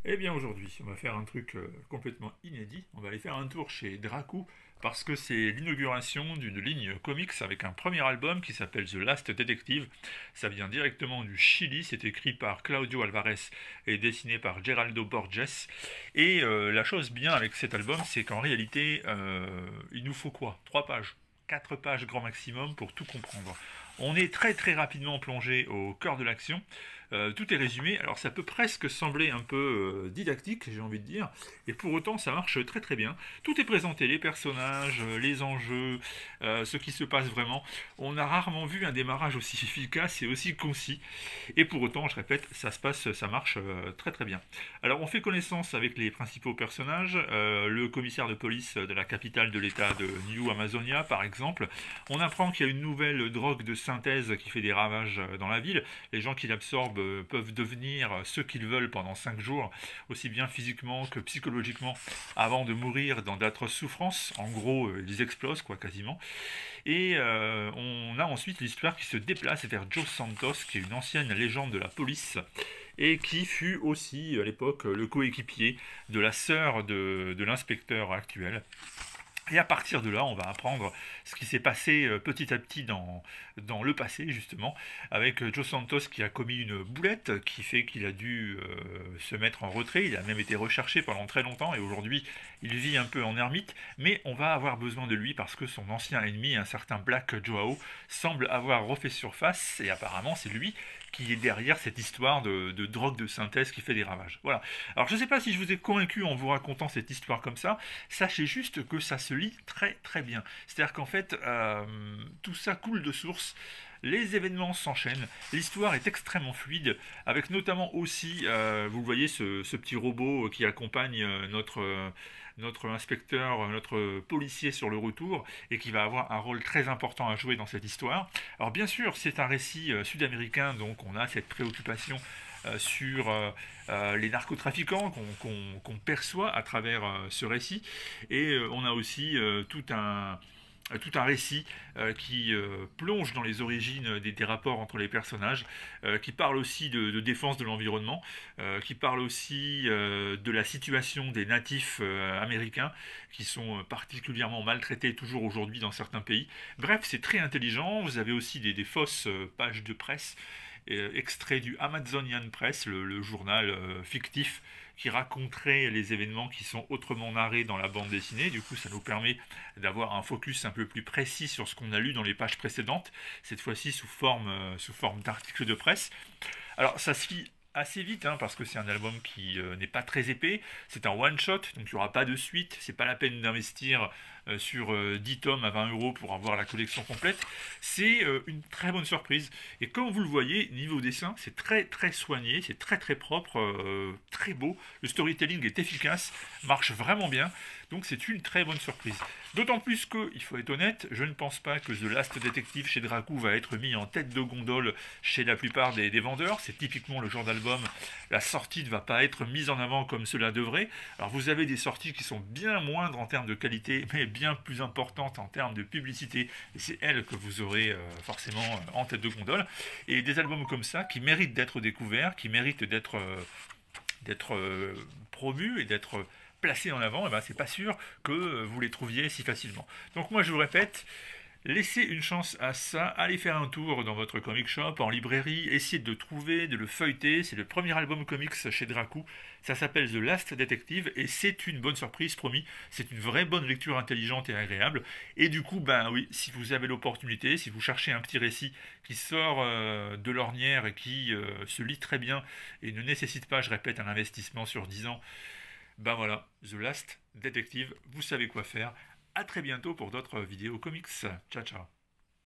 Eh bien aujourd'hui, on va faire un truc complètement inédit. On va aller faire un tour chez Dracou parce que c'est l'inauguration d'une ligne comics avec un premier album qui s'appelle The Last Detective. Ça vient directement du Chili, c'est écrit par Claudio Alvarez et dessiné par Geraldo Borges. Et la chose bien avec cet album, c'est qu'en réalité, il nous faut quoi? 3 pages, 4 pages grand maximum pour tout comprendre. On est très très rapidement plongé au cœur de l'action. Tout est résumé, alors ça peut presque sembler un peu didactique, j'ai envie de dire, et pour autant ça marche très très bien. Tout est présenté, les personnages, les enjeux, ce qui se passe vraiment. On a rarement vu un démarrage aussi efficace et aussi concis, et pour autant, je répète, ça se passe, ça marche très très bien. Alors on fait connaissance avec les principaux personnages, le commissaire de police de la capitale de l'état de New Amazonia par exemple. On apprend qu'il y a une nouvelle drogue de synthèse qui fait des ravages dans la ville. Les gens qui l'absorbent peuvent devenir ce qu'ils veulent pendant 5 jours, aussi bien physiquement que psychologiquement, avant de mourir dans d'atroces souffrances. En gros, ils explosent, quoi, quasiment. Et on a ensuite l'histoire qui se déplace vers Joe Santos, qui est une ancienne légende de la police, et qui fut aussi, à l'époque, le coéquipier de la sœur de l'inspecteur actuel. Et à partir de là, on va apprendre ce qui s'est passé petit à petit dans le passé, justement, avec Joe Santos qui a commis une boulette qui fait qu'il a dû se mettre en retrait. Il a même été recherché pendant très longtemps et aujourd'hui, il vit un peu en ermite. Mais on va avoir besoin de lui parce que son ancien ennemi, un certain Black Joao, semble avoir refait surface et apparemment, c'est lui qui est derrière cette histoire de drogue de synthèse qui fait des ravages. Voilà. Alors je ne sais pas si je vous ai convaincu en vous racontant cette histoire comme ça, sachez juste que ça se lit très très bien. C'est-à-dire qu'en fait, tout ça coule de source. Les événements s'enchaînent, l'histoire est extrêmement fluide, avec notamment aussi, vous voyez, ce petit robot qui accompagne notre inspecteur, notre policier sur le retour, et qui va avoir un rôle très important à jouer dans cette histoire. Alors bien sûr, c'est un récit sud-américain, donc on a cette préoccupation sur les narcotrafiquants qu'on perçoit à travers ce récit. Et on a aussi tout un récit qui plonge dans les origines des rapports entre les personnages, qui parle aussi de défense de l'environnement, qui parle aussi de la situation des natifs américains qui sont particulièrement maltraités toujours aujourd'hui dans certains pays. Bref, c'est très intelligent. Vous avez aussi des fausses pages de presse extrait du Amazonian Press, le journal fictif qui raconterait les événements qui sont autrement narrés dans la bande dessinée. Du coup, ça nous permet d'avoir un focus un peu plus précis sur ce qu'on a lu dans les pages précédentes, cette fois-ci sous forme d'articles de presse. Alors, ça se lit assez vite, hein, parce que c'est un album qui n'est pas très épais, c'est un one-shot, donc il n'y aura pas de suite, c'est pas la peine d'investir sur 10 tomes à 20 euros pour avoir la collection complète. C'est une très bonne surprise. Et comme vous le voyez, niveau dessin, c'est très très soigné, c'est très très propre, très beau. Le storytelling est efficace, marche vraiment bien. Donc c'est une très bonne surprise. D'autant plus que, il faut être honnête, je ne pense pas que The Last Detective chez Dracou va être mis en tête de gondole chez la plupart des vendeurs. C'est typiquement le genre d'album, la sortie ne va pas être mise en avant comme cela devrait. Alors vous avez des sorties qui sont bien moindres en termes de qualité, mais bien plus importantes en termes de publicité. Et c'est elles que vous aurez forcément en tête de gondole. Et des albums comme ça qui méritent d'être découverts, qui méritent d'être promus et d'être placés en avant, et ben c'est pas sûr que vous les trouviez si facilement. Donc moi je vous répète, laissez une chance à ça, allez faire un tour dans votre comic shop, en librairie, essayez de le trouver, de le feuilleter, c'est le premier album comics chez Dracou, ça s'appelle The Last Detective, et c'est une bonne surprise, promis, c'est une vraie bonne lecture intelligente et agréable, et du coup, ben oui, si vous avez l'opportunité, si vous cherchez un petit récit qui sort de l'ornière et qui se lit très bien, et ne nécessite pas, je répète, un investissement sur 10 ans, ben voilà, The Last Detective, vous savez quoi faire. À très bientôt pour d'autres vidéos comics. Ciao ciao.